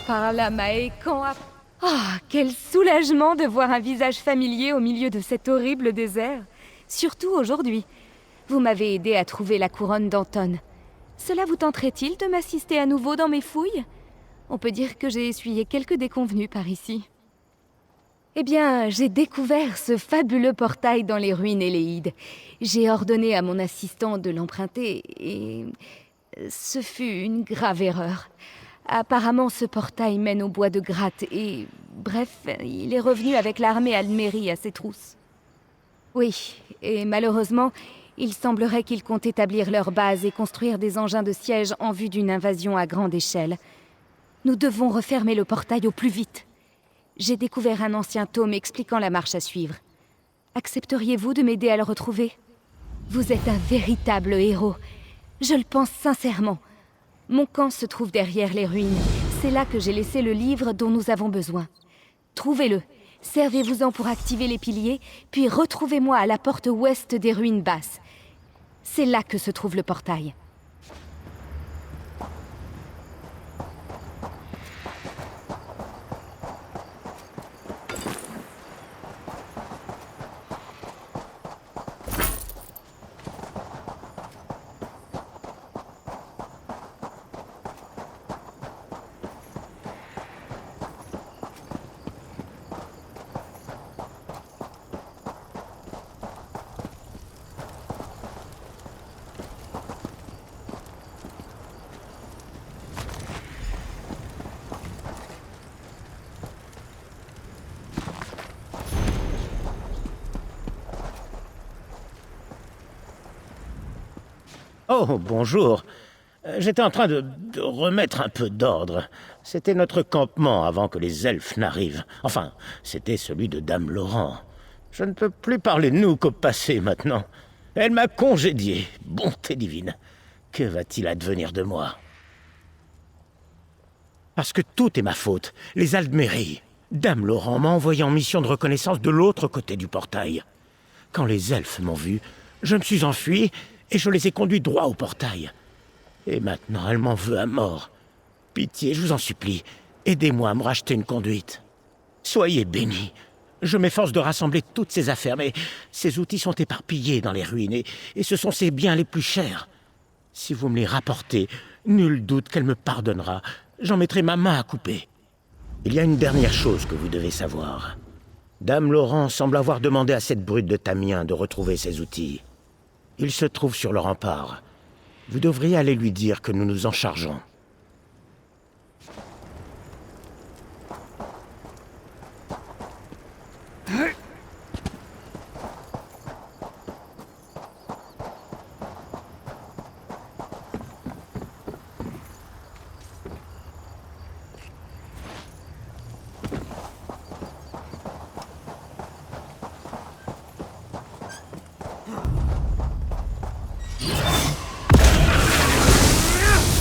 par là, Mae, quand... Ah, quel soulagement de voir un visage familier au milieu de cet horrible désert. Surtout aujourd'hui. Vous m'avez aidé à trouver la couronne d'Anton. Cela vous tenterait-il de m'assister à nouveau dans mes fouilles? On peut dire que j'ai essuyé quelques déconvenues par ici. Eh bien, j'ai découvert ce fabuleux portail dans les ruines Éléides. J'ai ordonné à mon assistant de l'emprunter et... ce fut une grave erreur. Apparemment, ce portail mène au bois de Gratte et... Bref, il est revenu avec l'armée Aldmeri à ses trousses. Oui, et malheureusement, il semblerait qu'ils comptent établir leur base et construire des engins de siège en vue d'une invasion à grande échelle. Nous devons refermer le portail au plus vite. J'ai découvert un ancien tome expliquant la marche à suivre. Accepteriez-vous de m'aider à le retrouver? Vous êtes un véritable héros. Je le pense sincèrement. Mon camp se trouve derrière les ruines. C'est là que j'ai laissé le livre dont nous avons besoin. Trouvez-le, servez-vous-en pour activer les piliers, puis retrouvez-moi à la porte ouest des ruines basses. C'est là que se trouve le portail. Oh, bonjour. J'étais en train de remettre un peu d'ordre. C'était notre campement avant que les elfes n'arrivent. Enfin, c'était celui de Dame Laurent. Je ne peux plus parler de nous qu'au passé maintenant. Elle m'a congédié. Bonté divine. Que va-t-il advenir de moi? Parce que tout est ma faute. Les Aldmeri. Dame Laurent m'a envoyé en mission de reconnaissance de l'autre côté du portail. Quand les elfes m'ont vu, je me suis enfui et je les ai conduits droit au portail. Et maintenant, elle m'en veut à mort. Pitié, je vous en supplie, aidez-moi à me racheter une conduite. Soyez bénis. Je m'efforce de rassembler toutes ces affaires, mais ces outils sont éparpillés dans les ruines, et ce sont ses biens les plus chers. Si vous me les rapportez, nul doute qu'elle me pardonnera. J'en mettrai ma main à couper. Il y a une dernière chose que vous devez savoir. Dame Laurent semble avoir demandé à cette brute de Tamien de retrouver ses outils. Il se trouve sur le rempart. Vous devriez aller lui dire que nous nous en chargeons.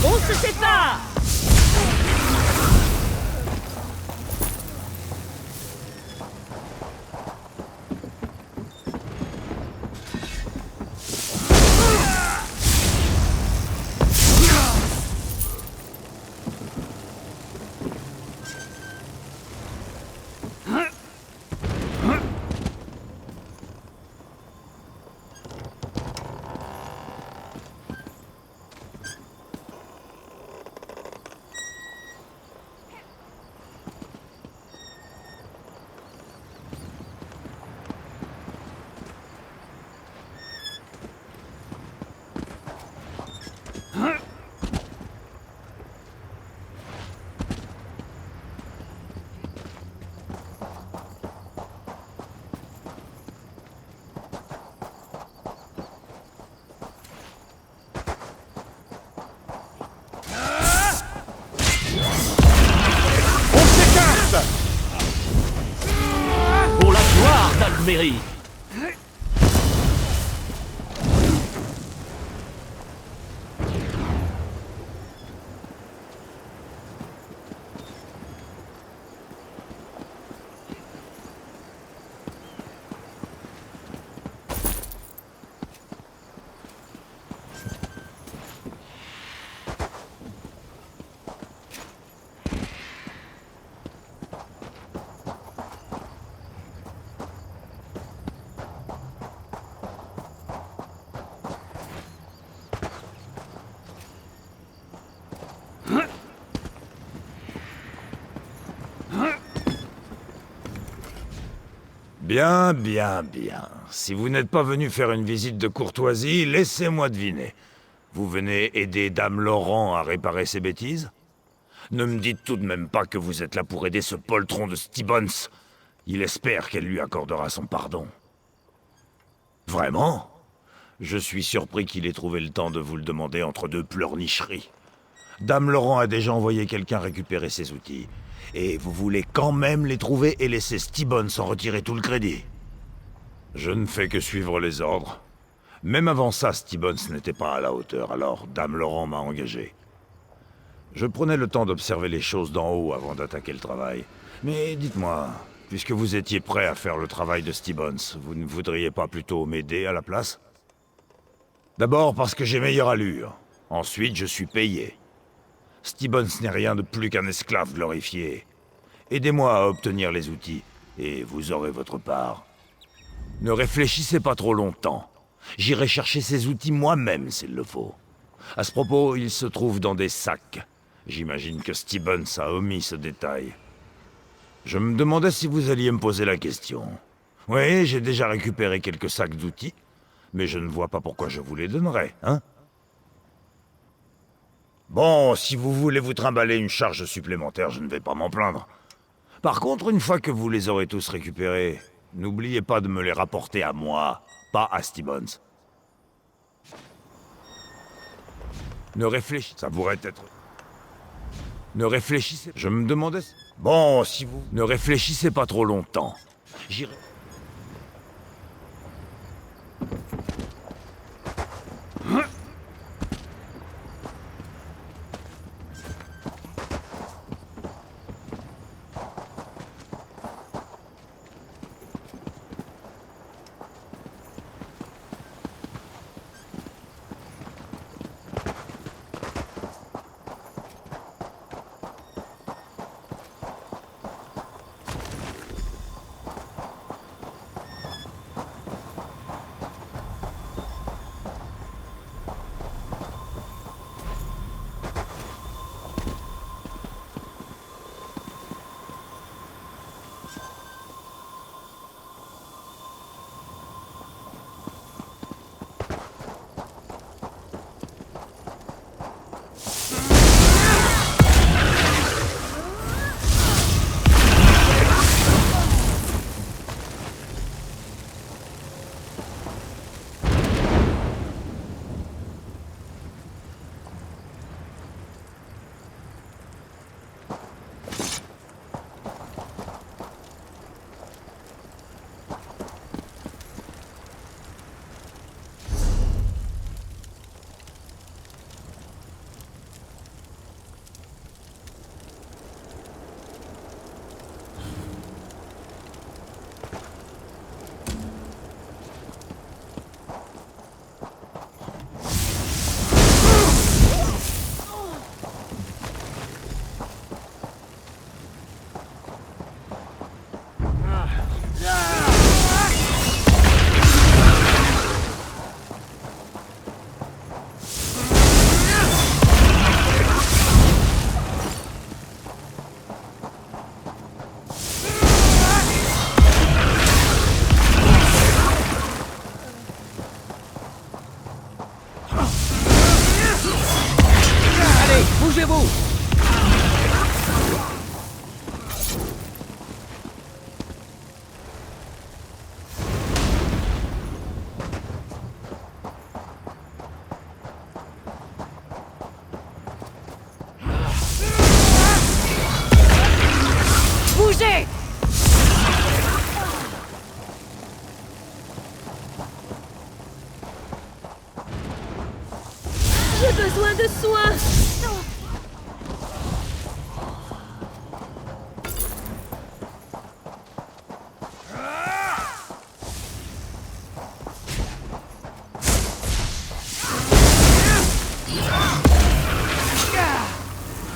On se sépare! Pour la gloire d'Aldmeri. Bien, bien, bien. Si vous n'êtes pas venu faire une visite de courtoisie, laissez-moi deviner. Vous venez aider Dame Laurent à réparer ses bêtises? Ne me dites tout de même pas que vous êtes là pour aider ce poltron de Stibbons. Il espère qu'elle lui accordera son pardon. Vraiment? Je suis surpris qu'il ait trouvé le temps de vous le demander entre deux pleurnicheries. Dame Laurent a déjà envoyé quelqu'un récupérer ses outils. Et vous voulez quand même les trouver et laisser Stibbons en retirer tout le crédit? Je ne fais que suivre les ordres. Même avant ça, Stibbons n'était pas à la hauteur, alors Dame Laurent m'a engagé. Je prenais le temps d'observer les choses d'en haut avant d'attaquer le travail. Mais dites-moi, puisque vous étiez prêt à faire le travail de Stibbons, vous ne voudriez pas plutôt m'aider à la place? D'abord parce que j'ai meilleure allure. Ensuite, je suis payé. Stibbons n'est rien de plus qu'un esclave glorifié. Aidez-moi à obtenir les outils, et vous aurez votre part. Ne réfléchissez pas trop longtemps. J'irai chercher ces outils moi-même s'il le faut. À ce propos, ils se trouvent dans des sacs. J'imagine que Stibbons a omis ce détail. Je me demandais si vous alliez me poser la question. Oui, j'ai déjà récupéré quelques sacs d'outils, mais je ne vois pas pourquoi je vous les donnerais, hein? Bon, si vous voulez vous trimballer une charge supplémentaire, je ne vais pas m'en plaindre. Par contre, une fois que vous les aurez tous récupérés, n'oubliez pas de me les rapporter à moi, pas à Stibbons. Ça pourrait être... Ne réfléchissez... Je me demandais... Bon, si vous... Ne réfléchissez pas trop longtemps. J'irai... Bougez-vous! Bougez! J'ai besoin de soins.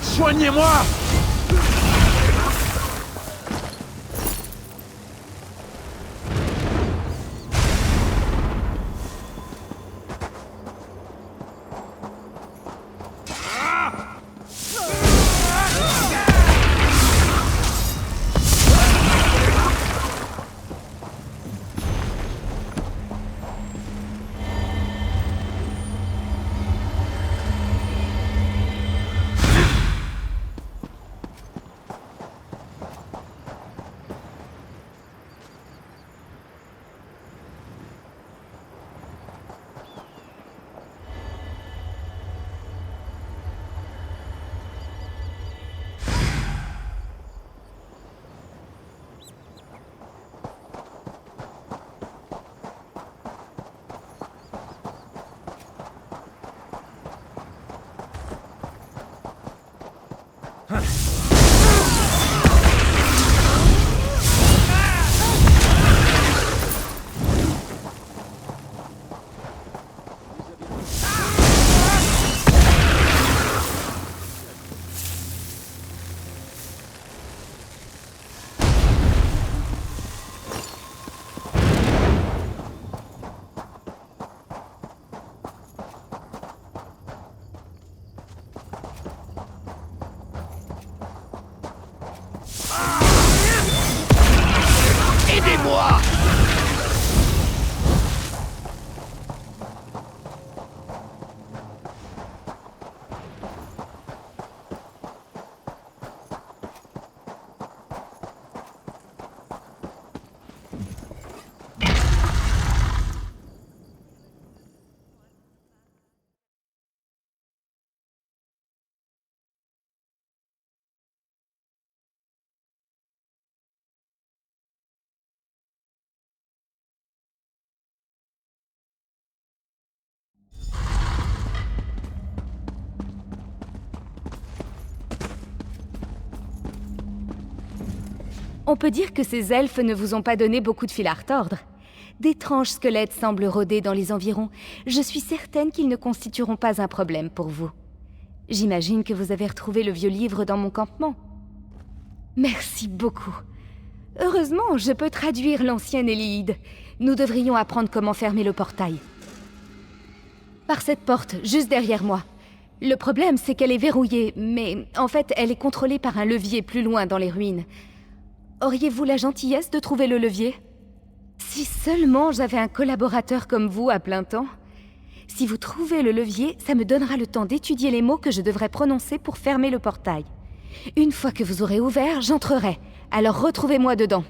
Soignez-moi! Aidez-moi! On peut dire que ces elfes ne vous ont pas donné beaucoup de fil à retordre. D'étranges squelettes semblent rôder dans les environs. Je suis certaine qu'ils ne constitueront pas un problème pour vous. J'imagine que vous avez retrouvé le vieux livre dans mon campement. Merci beaucoup. Heureusement, je peux traduire l'ancienne Éléide. Nous devrions apprendre comment fermer le portail. Par cette porte, juste derrière moi. Le problème, c'est qu'elle est verrouillée, mais en fait, elle est contrôlée par un levier plus loin dans les ruines. Auriez-vous la gentillesse de trouver le levier? Si seulement j'avais un collaborateur comme vous à plein temps. Si vous trouvez le levier, ça me donnera le temps d'étudier les mots que je devrais prononcer pour fermer le portail. Une fois que vous aurez ouvert, j'entrerai. Alors retrouvez-moi dedans.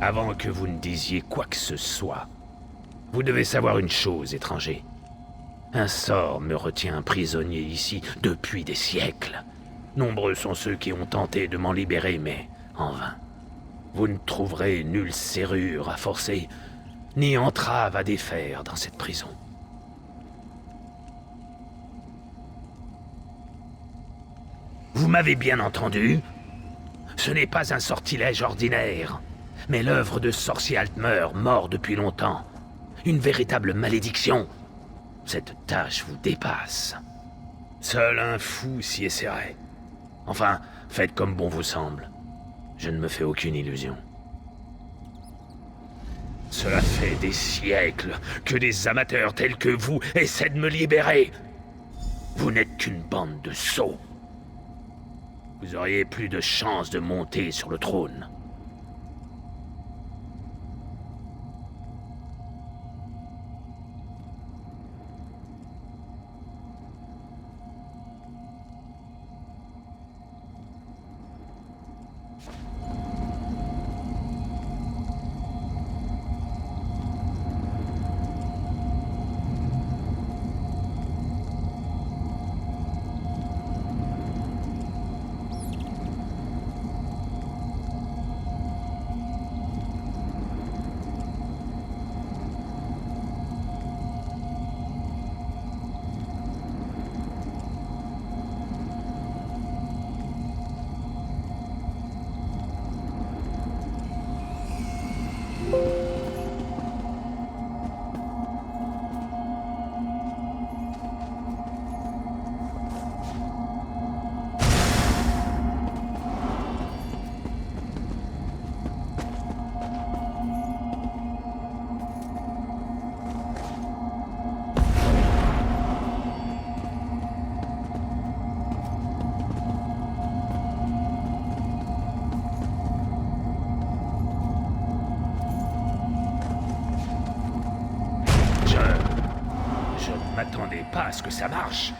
Avant que vous ne disiez quoi que ce soit, vous devez savoir une chose, étranger. Un sort me retient prisonnier ici depuis des siècles. Nombreux sont ceux qui ont tenté de m'en libérer, mais en vain. Vous ne trouverez nulle serrure à forcer, ni entrave à défaire dans cette prison. Vous m'avez bien entendu? Ce n'est pas un sortilège ordinaire, mais l'œuvre de sorcier Altmer, mort depuis longtemps. Une véritable malédiction. Cette tâche vous dépasse. Seul un fou s'y essaierait. Enfin, faites comme bon vous semble. Je ne me fais aucune illusion. Cela fait des siècles que des amateurs tels que vous essaient de me libérer. Vous n'êtes qu'une bande de sots. Vous auriez plus de chances de monter sur le trône. m'attendais pas à ce que ça marche.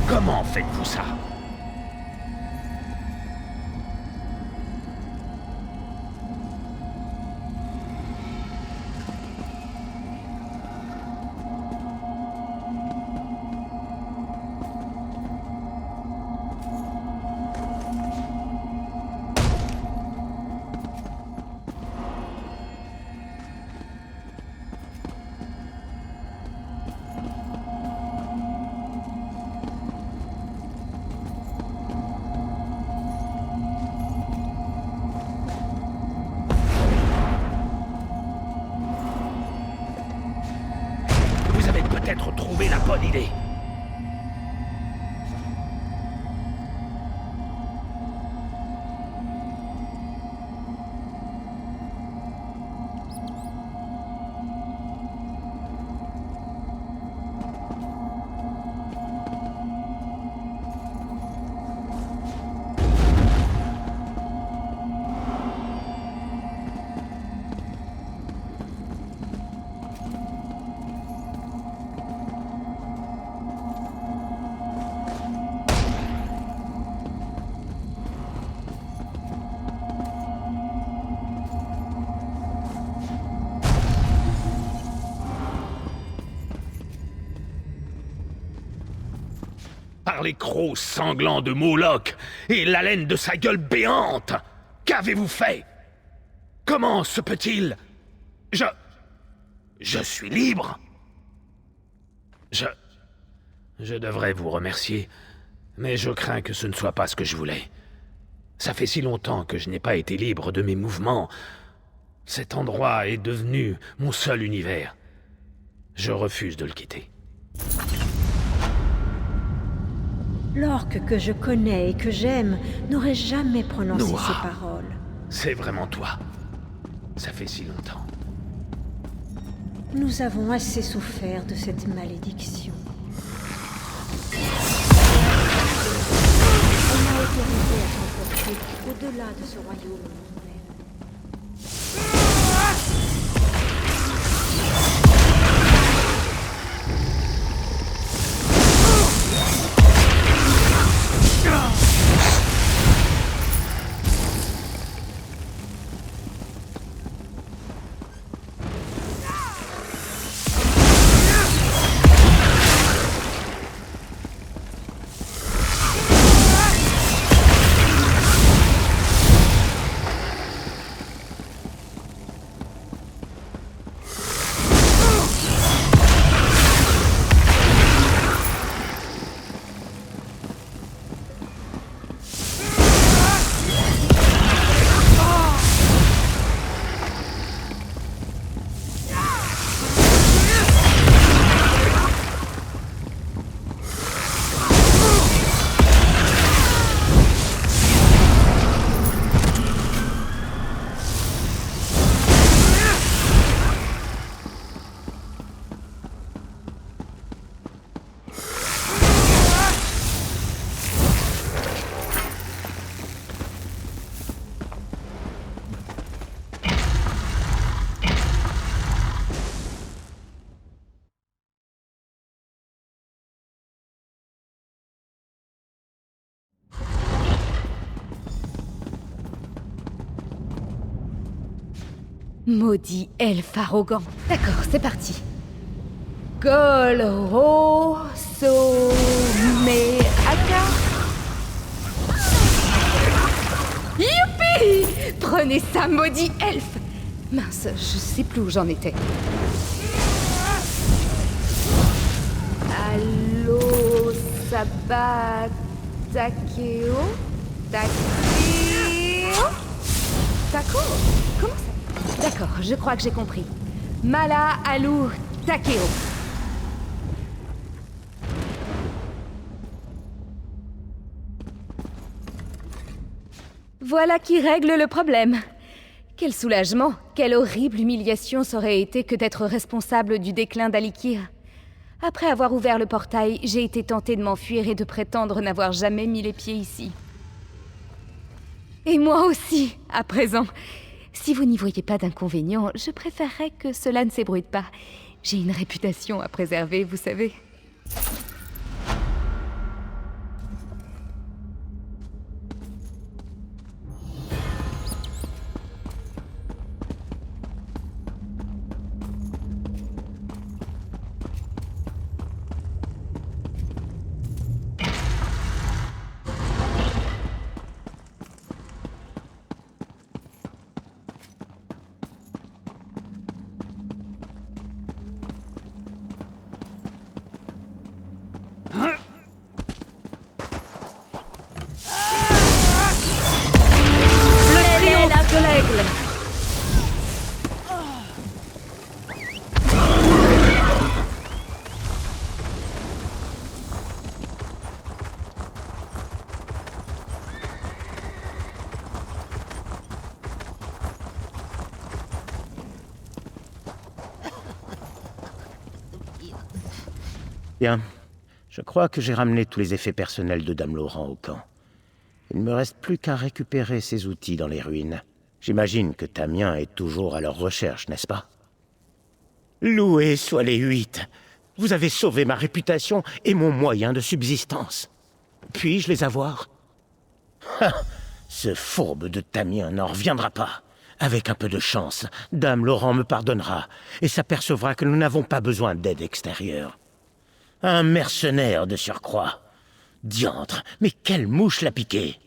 Comment faites-vous ça? Vous avez peut-être trouvé la bonne idée. Par les crocs sanglants de Moloch et l'haleine de sa gueule béante! Qu'avez-vous fait? Comment se peut-il? Je suis libre! Je devrais vous remercier, mais je crains que ce ne soit pas ce que je voulais. Ça fait si longtemps que je n'ai pas été libre de mes mouvements. Cet endroit est devenu mon seul univers. Je refuse de le quitter. L'orque que je connais et que j'aime n'aurait jamais prononcé Noah. ces paroles. C'est vraiment toi. Ça fait si longtemps. Nous avons assez souffert de cette malédiction. On m'a autorisé à t'emporter au-delà de ce royaume mortel. Maudit elfe arrogant. D'accord, c'est parti. Golro Someaka. Youpi! Prenez ça, maudit elfe! Mince, je sais plus où j'en étais. Allo Sabat Takeo? Takeo? Taco? Comment ça? D'accord, je crois que j'ai compris. Mala Alu Takeo. Voilà qui règle le problème. Quel soulagement, quelle horrible humiliation ça aurait été que d'être responsable du déclin d'Alikir. Après avoir ouvert le portail, j'ai été tentée de m'enfuir et de prétendre n'avoir jamais mis les pieds ici. Et moi aussi, à présent. Si vous n'y voyez pas d'inconvénient, je préférerais que cela ne s'ébruite pas. J'ai une réputation à préserver, vous savez. Bien. Je crois que j'ai ramené tous les effets personnels de Dame Laurent au camp. Il ne me reste plus qu'à récupérer ces outils dans les ruines. J'imagine que Tamien est toujours à leur recherche, n'est-ce pas? Loués soient les 8. Vous avez sauvé ma réputation et mon moyen de subsistance. Puis-je les avoir? Ce fourbe de Tamien n'en reviendra pas. Avec un peu de chance, Dame Laurent me pardonnera et s'apercevra que nous n'avons pas besoin d'aide extérieure. Un mercenaire de surcroît. Diantre, mais quelle mouche l'a piqué!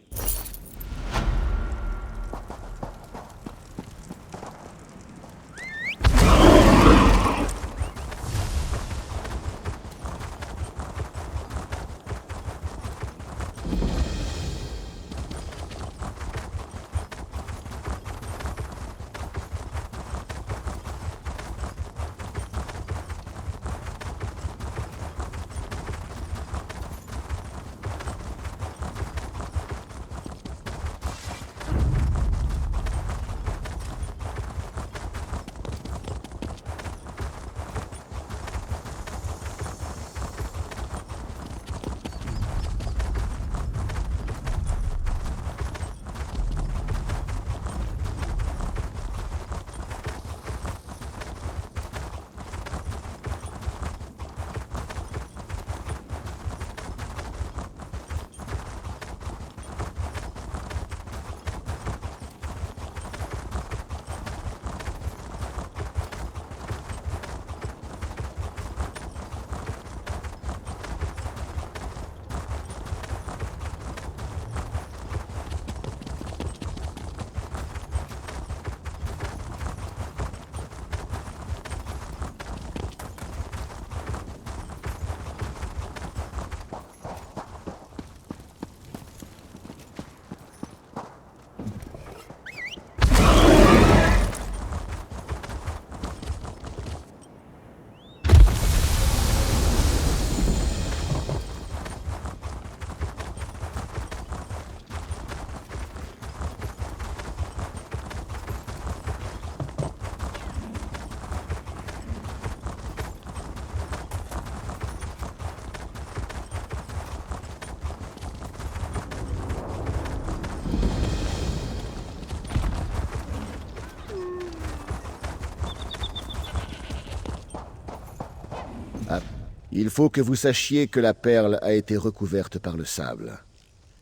Il faut que vous sachiez que la perle a été recouverte par le sable.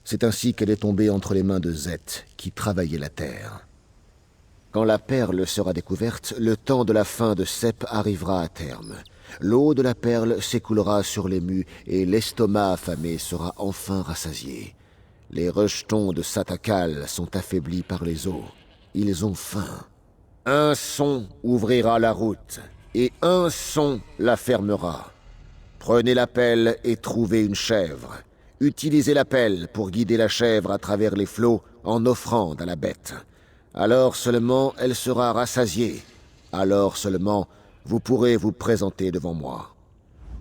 C'est ainsi qu'elle est tombée entre les mains de Zet, qui travaillait la terre. Quand la perle sera découverte, le temps de la fin de Cep arrivera à terme. L'eau de la perle s'écoulera sur les mus et l'estomac affamé sera enfin rassasié. Les rejetons de Satakal sont affaiblis par les eaux. Ils ont faim. Un son ouvrira la route, et un son la fermera. Prenez la pelle et trouvez une chèvre. Utilisez la pelle pour guider la chèvre à travers les flots en offrande à la bête. Alors seulement elle sera rassasiée. Alors seulement vous pourrez vous présenter devant moi.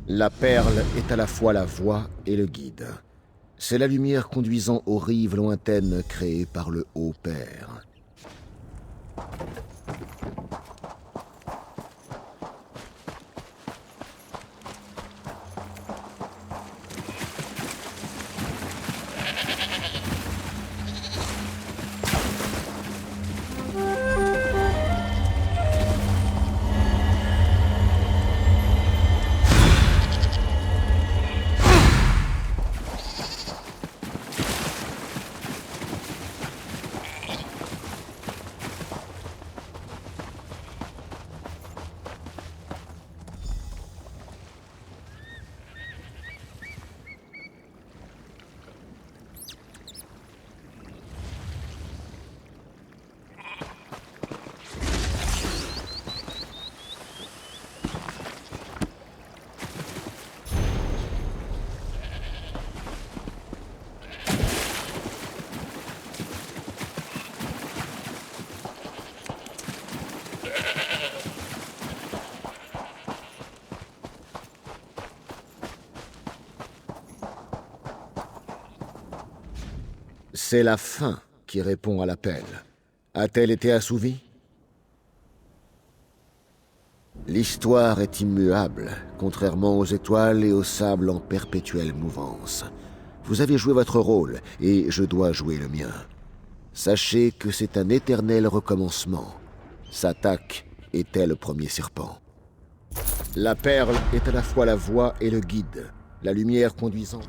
La perle est à la fois la voie et le guide. C'est la lumière conduisant aux rives lointaines créées par le Haut-Père. C'est la faim qui répond à l'appel. A-t-elle été assouvie? L'histoire est immuable, contrairement aux étoiles et au sable en perpétuelle mouvance. Vous avez joué votre rôle, et je dois jouer le mien. Sachez que c'est un éternel recommencement. Satak était le premier serpent. La perle est à la fois la voie et le guide, la lumière conduisant...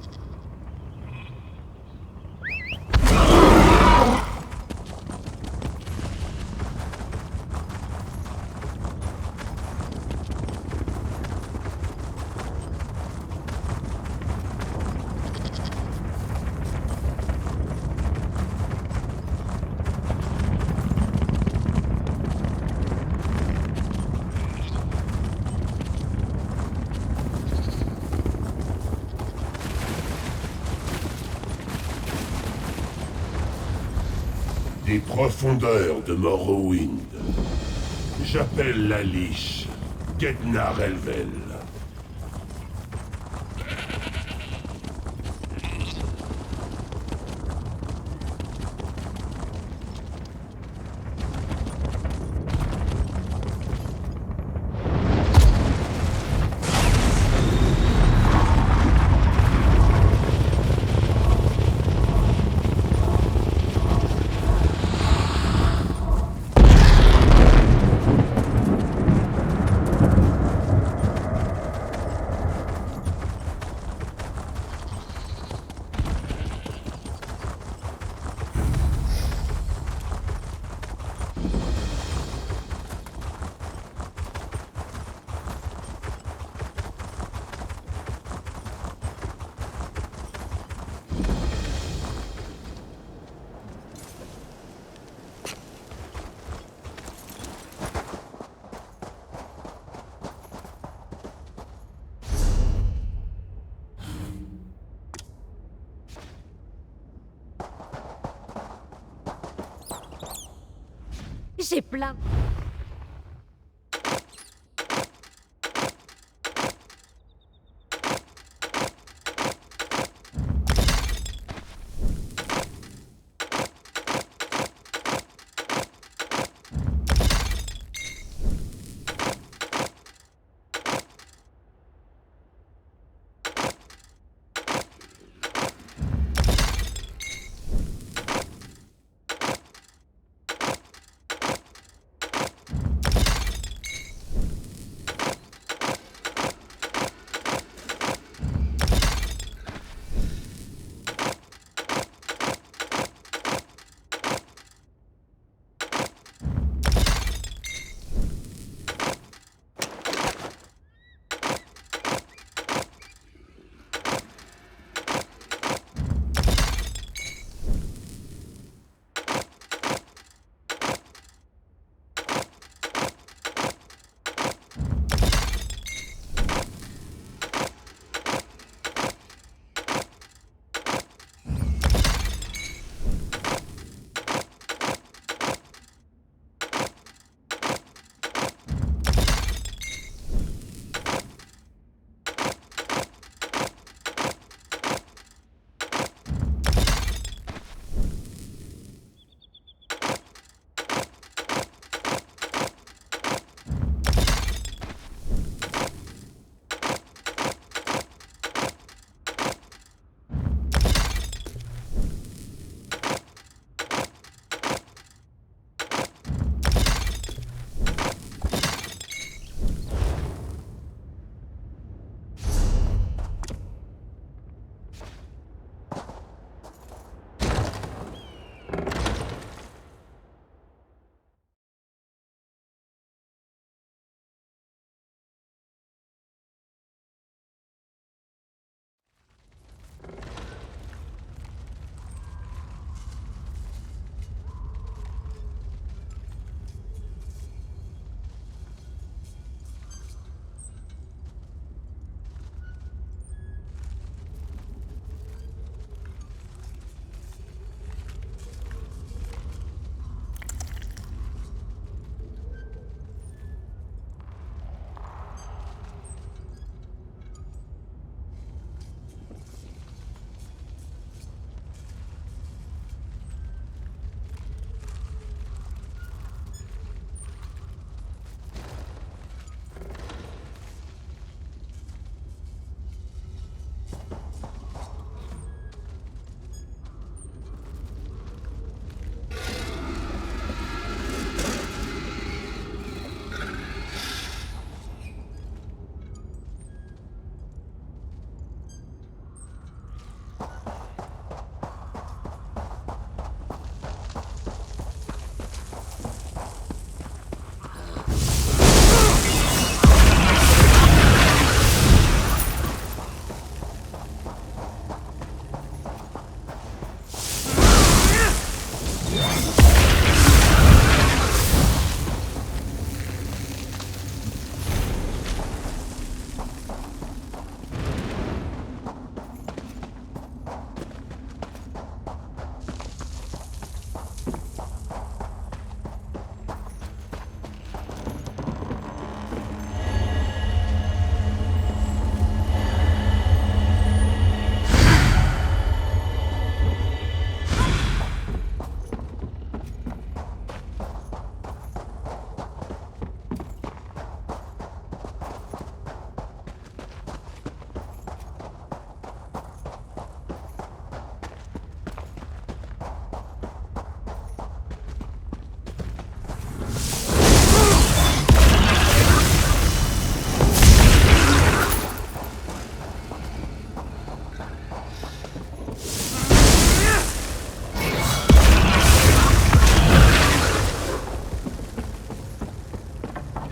Des profondeurs de Morrowind. J'appelle la Liche, Gednar Elvel. J'ai plein.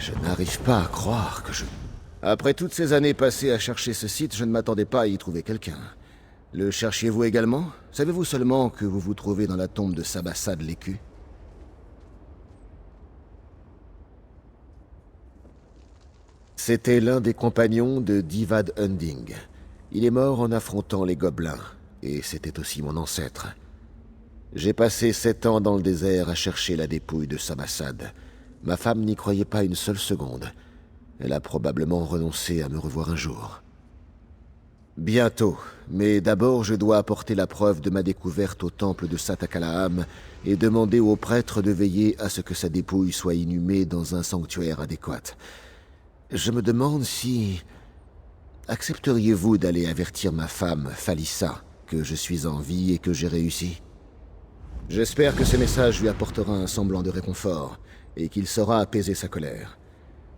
Je n'arrive pas à croire que je... Après toutes ces années passées à chercher ce site, je ne m'attendais pas à y trouver quelqu'un. Le cherchiez-vous également? Savez-vous seulement que vous vous trouvez dans la tombe de Sabassad l'écu? C'était l'un des compagnons de Divad Unding. Il est mort en affrontant les gobelins, et c'était aussi mon ancêtre. J'ai passé 7 ans dans le désert à chercher la dépouille de Sabassad. Ma femme n'y croyait pas une seule seconde. Elle a probablement renoncé à me revoir un jour. Bientôt, mais d'abord je dois apporter la preuve de ma découverte au temple de Satakalaam et demander au prêtre de veiller à ce que sa dépouille soit inhumée dans un sanctuaire adéquat. Je me demande si... Accepteriez-vous d'aller avertir ma femme, Falissa, que je suis en vie et que j'ai réussi? J'espère que ce message lui apportera un semblant de réconfort et qu'il saura apaiser sa colère.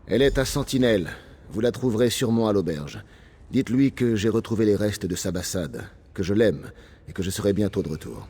Elle est à Sentinelle. Vous la trouverez sûrement à l'auberge. Dites-lui que j'ai retrouvé les restes de Sabassad, que je l'aime et que je serai bientôt de retour.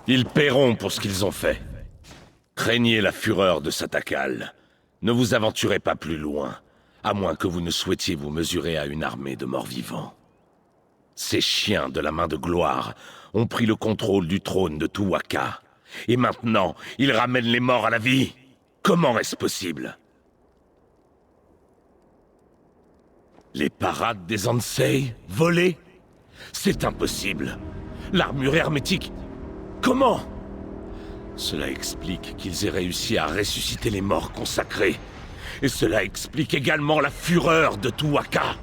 Ils paieront pour ce qu'ils ont fait. Craignez la fureur de Satakal. Ne vous aventurez pas plus loin, à moins que vous ne souhaitiez vous mesurer à une armée de morts-vivants. Ces chiens de la main de gloire ont pris le contrôle du trône de Tuwaka. Et maintenant, ils ramènent les morts à la vie. Comment est-ce possible? Les parades des Ansei, volées? C'est impossible. L'armure hermétique... Comment? Cela explique qu'ils aient réussi à ressusciter les morts consacrés. Et cela explique également la fureur de Tuwaka.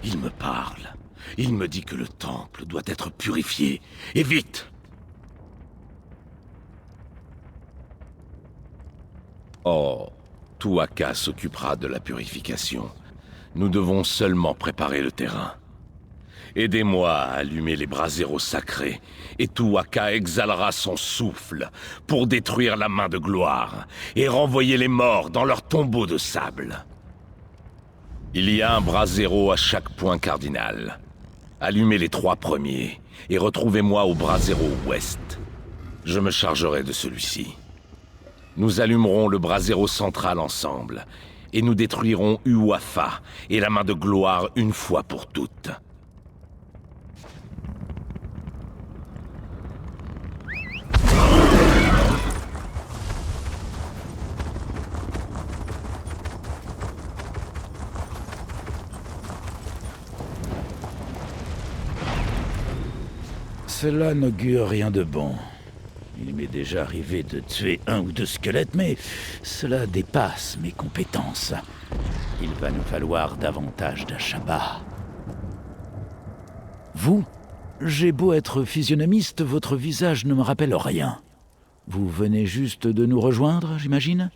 Ils me parlent. Il me dit que le temple doit être purifié. Et vite! Oh, Tu'whaka s'occupera de la purification. Nous devons seulement préparer le terrain. Aidez-moi à allumer les braseros sacrés, et Tu'whaka exhalera son souffle pour détruire la main de gloire et renvoyer les morts dans leur tombeau de sable. Il y a un brasero à chaque point cardinal. Allumez les 3 premiers et retrouvez-moi au brasero ouest. Je me chargerai de celui-ci. Nous allumerons le brasero central ensemble, et nous détruirons Uwafa et la main de gloire une fois pour toutes. Cela n'augure rien de bon. Il m'est déjà arrivé de tuer 1 ou 2 squelettes, mais cela dépasse mes compétences. Il va nous falloir davantage d'Ashaba. Vous, j'ai beau être physionomiste, votre visage ne me rappelle rien. Vous venez juste de nous rejoindre, j'imagine?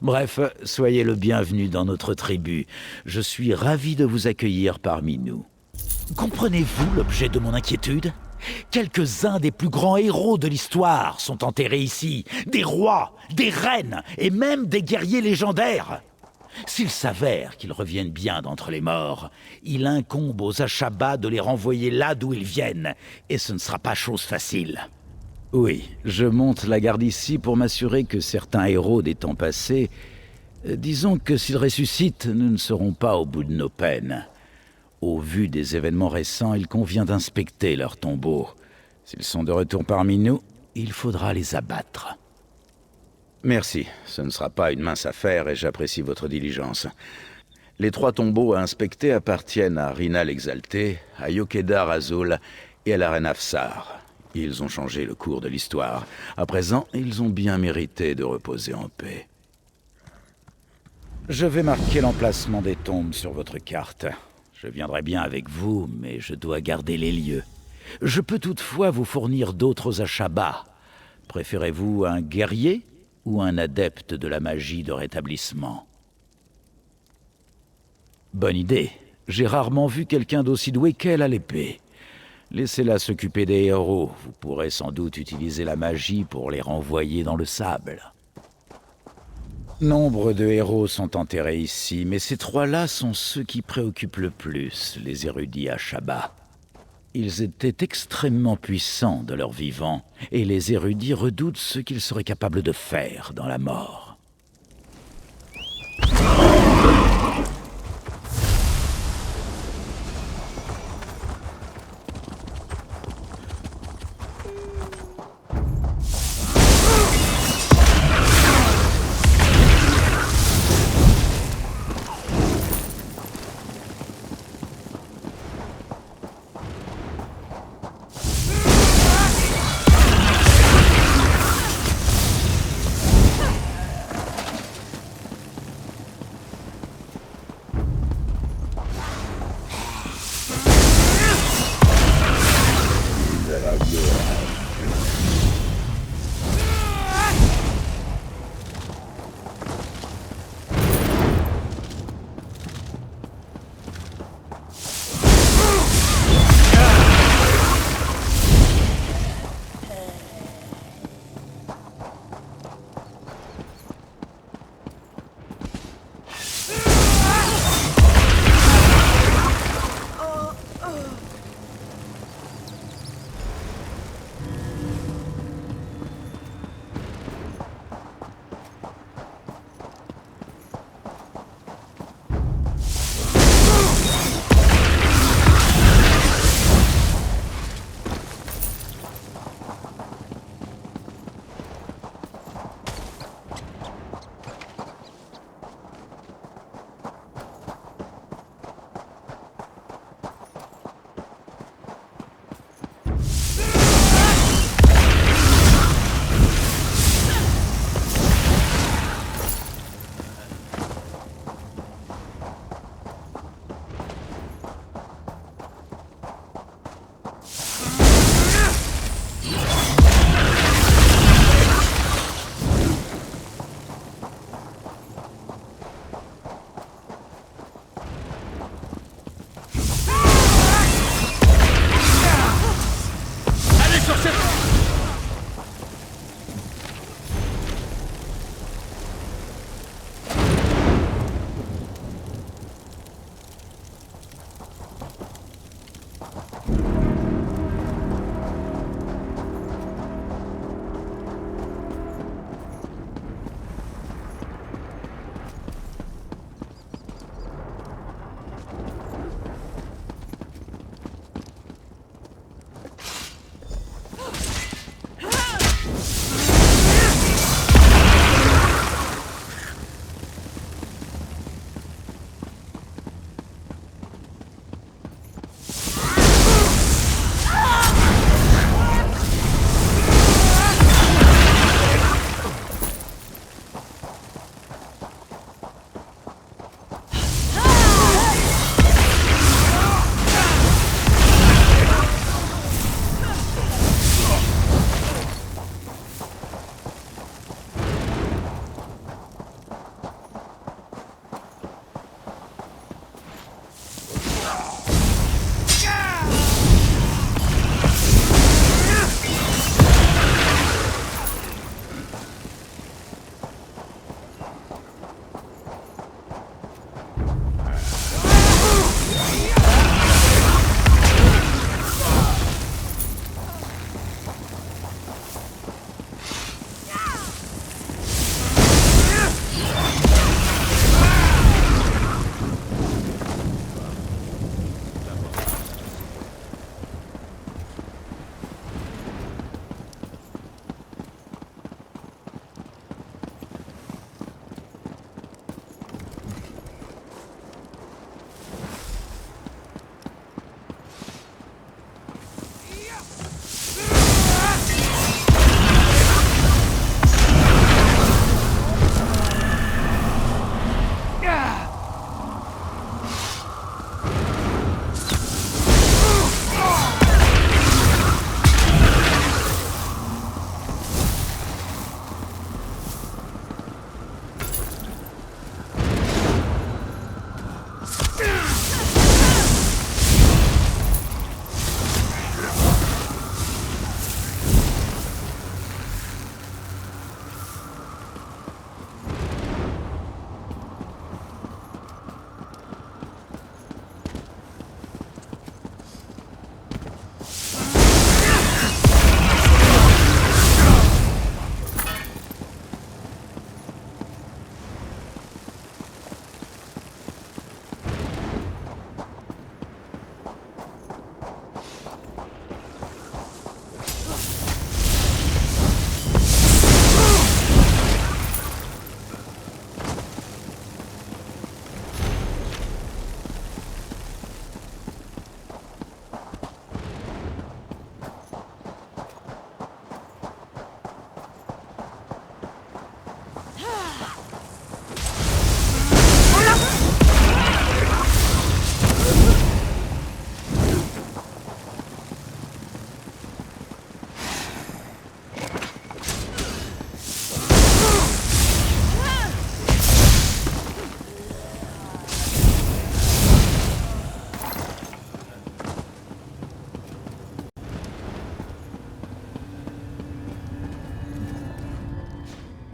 Bref, soyez le bienvenu dans notre tribu. Je suis ravi de vous accueillir parmi nous. Comprenez-vous l'objet de mon inquiétude? Quelques-uns des plus grands héros de l'histoire sont enterrés ici. Des rois, des reines et même des guerriers légendaires. S'il s'avère qu'ils reviennent bien d'entre les morts, il incombe aux Ashaba de les renvoyer là d'où ils viennent, et ce ne sera pas chose facile. Oui, je monte la garde ici pour m'assurer que certains héros des temps passés... disons que s'ils ressuscitent, nous ne serons pas au bout de nos peines. Au vu des événements récents, il convient d'inspecter leurs tombeaux. S'ils sont de retour parmi nous, il faudra les abattre. Merci, ce ne sera pas une mince affaire et j'apprécie votre diligence. Les 3 tombeaux à inspecter appartiennent à Rina l'Exalté, à Yokeda Azul et à la reine Afsar. Ils ont changé le cours de l'histoire. À présent, ils ont bien mérité de reposer en paix. Je vais marquer l'emplacement des tombes sur votre carte. Je viendrai bien avec vous, mais je dois garder les lieux. Je peux toutefois vous fournir d'autres Ashaba. Préférez-vous un guerrier ou un adepte de la magie de rétablissement? Bonne idée. J'ai rarement vu quelqu'un d'aussi doué qu'elle à l'épée. Laissez-la s'occuper des héros. Vous pourrez sans doute utiliser la magie pour les renvoyer dans le sable. Nombre de héros sont enterrés ici, mais ces 3-là sont ceux qui préoccupent le plus les érudits Ashaba. Ils étaient extrêmement puissants de leur vivant, et les érudits redoutent ce qu'ils seraient capables de faire dans la mort.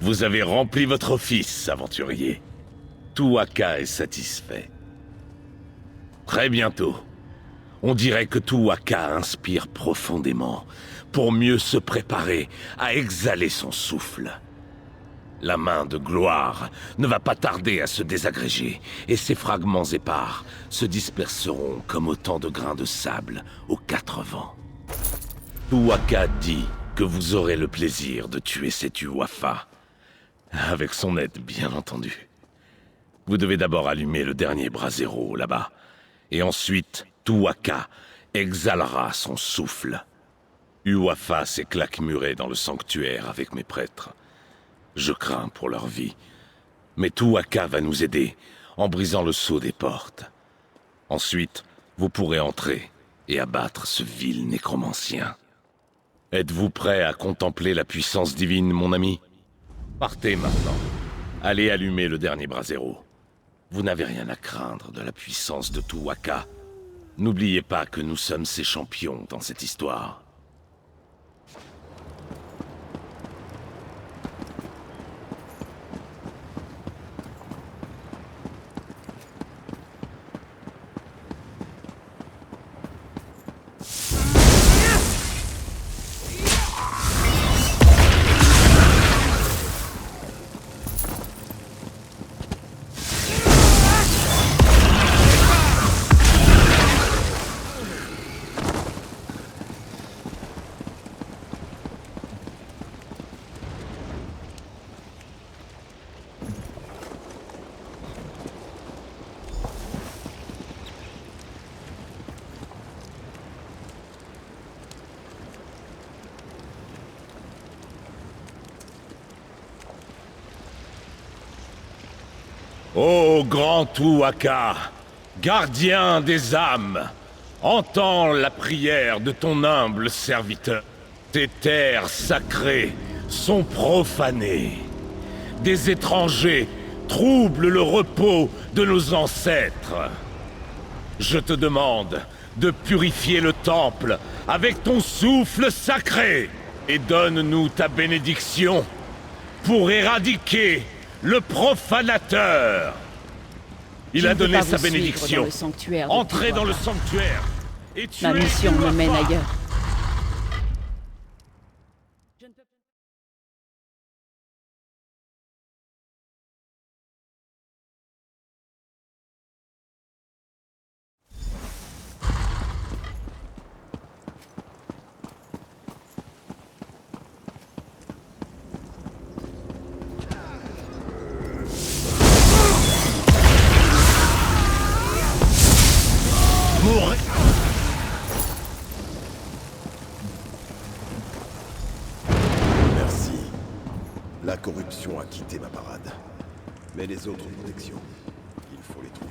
Vous avez rempli votre office, aventurier. Tu'whacca est satisfait. Très bientôt, on dirait que Tu'whacca inspire profondément pour mieux se préparer à exhaler son souffle. La main de gloire ne va pas tarder à se désagréger, et ses fragments épars se disperseront comme autant de grains de sable aux quatre vents. Tu'whacca dit que vous aurez le plaisir de tuer cet Uwafa. Avec son aide, bien entendu. Vous devez d'abord allumer le dernier brasero, là-bas. Et ensuite, Tu'whacca exhalera son souffle. Uwafa s'est claquemuré dans le sanctuaire avec mes prêtres. Je crains pour leur vie. Mais Tu'whacca va nous aider, en brisant le sceau des portes. Ensuite, vous pourrez entrer et abattre ce vil nécromancien. Êtes-vous prêt à contempler la puissance divine, mon ami ? Partez maintenant. Allez allumer le dernier brasero. Vous n'avez rien à craindre de la puissance de Tu'whacca. N'oubliez pas que nous sommes ses champions dans cette histoire. Ô grand Tu'whacca, gardien des âmes, entends la prière de ton humble serviteur. Tes terres sacrées sont profanées. Des étrangers troublent le repos de nos ancêtres. Je te demande de purifier le temple avec ton souffle sacré et donne-nous ta bénédiction pour éradiquer le profanateur. Il a donné sa bénédiction. Entrez dans le sanctuaire et tuez. Ma mission me mène ailleurs. Merci. La corruption a quitté ma parade. Mais les autres protections, il faut les trouver.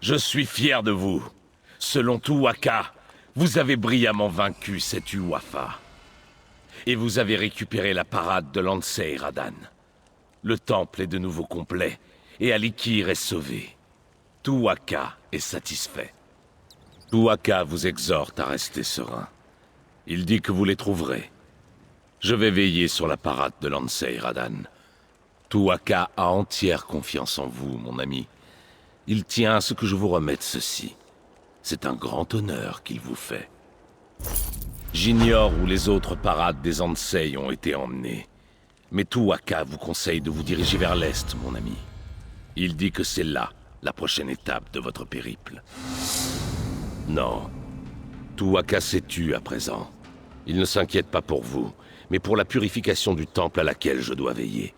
Je suis fier de vous. Selon Tu'whacca, vous avez brillamment vaincu cet Uwafa. Et vous avez récupéré la parade de Lansei Radan. Le temple est de nouveau complet, et Alik'r est sauvé. Tu'whacca est satisfait. Tu'whacca vous exhorte à rester serein. Il dit que vous les trouverez. Je vais veiller sur la parade de Lansei Radan. Tu'whacca a entière confiance en vous, mon ami. Il tient à ce que je vous remette ceci. C'est un grand honneur qu'il vous fait. J'ignore où les autres parades des Ansei ont été emmenées. Mais Tu'whacca vous conseille de vous diriger vers l'est, mon ami. Il dit que c'est là, la prochaine étape de votre périple. Non. Tu'whacca s'est tu à présent. Il ne s'inquiète pas pour vous, mais pour la purification du temple à laquelle je dois veiller.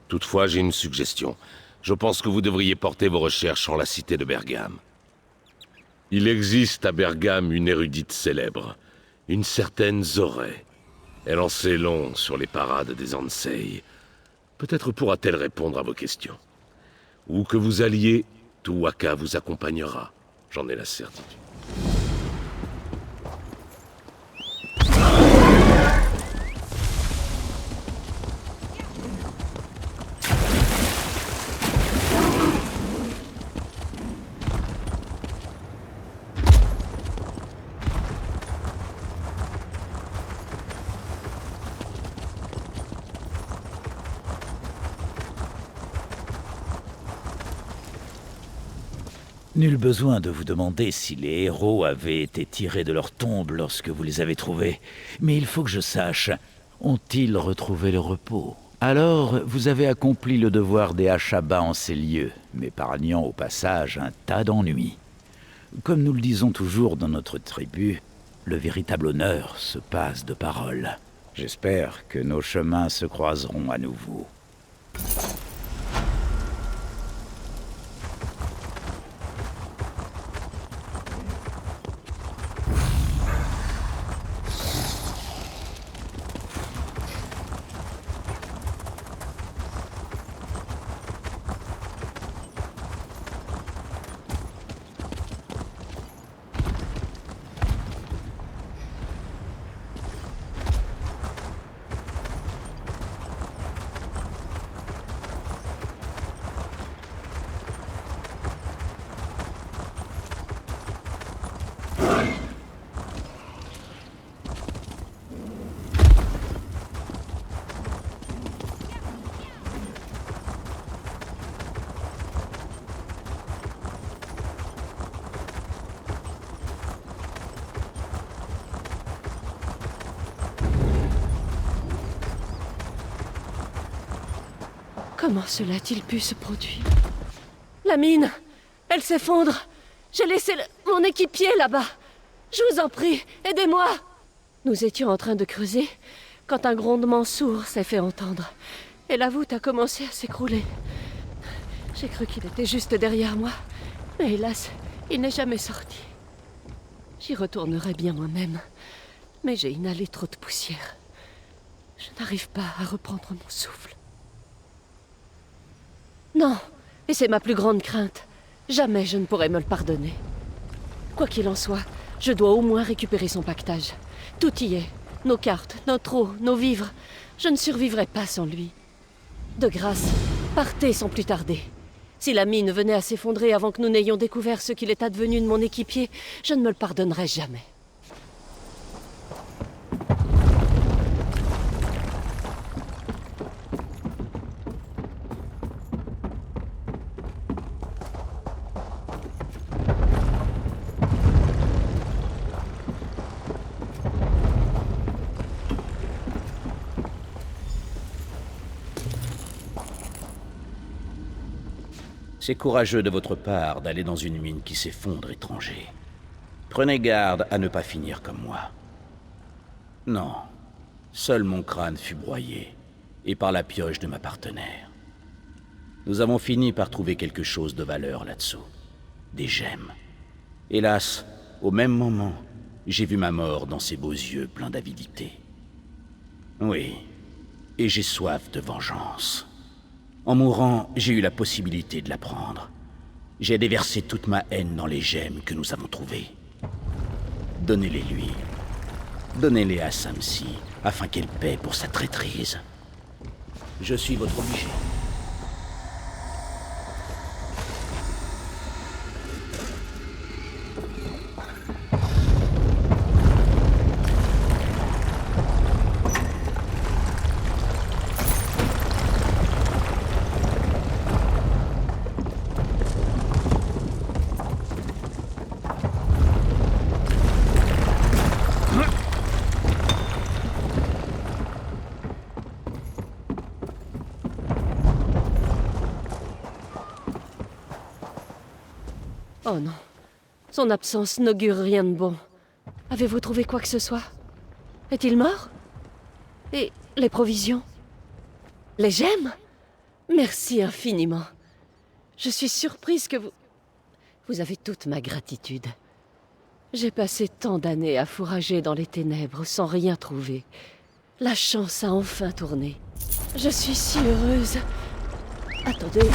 Toutefois, j'ai une suggestion. Je pense que vous devriez porter vos recherches en la cité de Bergame. Il existe à Bergame une érudite célèbre, une certaine Zoré. Elle en sait long sur les parades des Ansei. Peut-être pourra-t-elle répondre à vos questions. Où que vous alliez, Tu'whacca vous accompagnera. J'en ai la certitude. Nul besoin de vous demander si les héros avaient été tirés de leur tombe lorsque vous les avez trouvés. Mais il faut que je sache, ont-ils retrouvé le repos? Alors, vous avez accompli le devoir des Ashaba en ces lieux, m'épargnant au passage un tas d'ennuis. Comme nous le disons toujours dans notre tribu, le véritable honneur se passe de parole. J'espère que nos chemins se croiseront à nouveau. Comment cela a-t-il pu se produire? La mine, elle s'effondre. J'ai laissé mon équipier là-bas. Je vous en prie, aidez-moi. Nous étions en train de creuser quand un grondement sourd s'est fait entendre. Et la voûte a commencé à s'écrouler. J'ai cru qu'il était juste derrière moi. Mais hélas, il n'est jamais sorti. J'y retournerai bien moi-même. Mais j'ai inhalé trop de poussière. Je n'arrive pas à reprendre mon souffle. Non, et c'est ma plus grande crainte. Jamais je ne pourrai me le pardonner. Quoi qu'il en soit, je dois au moins récupérer son pactage. Tout y est. Nos cartes, notre eau, nos vivres. Je ne survivrai pas sans lui. De grâce, partez sans plus tarder. Si la mine venait à s'effondrer avant que nous n'ayons découvert ce qu'il est advenu de mon équipier, je ne me le pardonnerai jamais. C'est courageux de votre part d'aller dans une mine qui s'effondre, étranger. Prenez garde à ne pas finir comme moi. Non, seul mon crâne fut broyé, et par la pioche de ma partenaire. Nous avons fini par trouver quelque chose de valeur là-dessous. Des gemmes. Hélas, au même moment, j'ai vu ma mort dans ses beaux yeux pleins d'avidité. Oui, et j'ai soif de vengeance. En mourant, j'ai eu la possibilité de la prendre. J'ai déversé toute ma haine dans les gemmes que nous avons trouvées. Donnez-les lui. Donnez-les à Samsi, afin qu'elle paie pour sa traîtrise. Je suis votre obligé. Oh non. Son absence n'augure rien de bon. Avez-vous trouvé quoi que ce soit? Est-il mort? Et les provisions? Les gemmes? Merci infiniment. Je suis surprise que vous... Vous avez toute ma gratitude. J'ai passé tant d'années à fourrager dans les ténèbres sans rien trouver. La chance a enfin tourné. Je suis si heureuse. Attendez...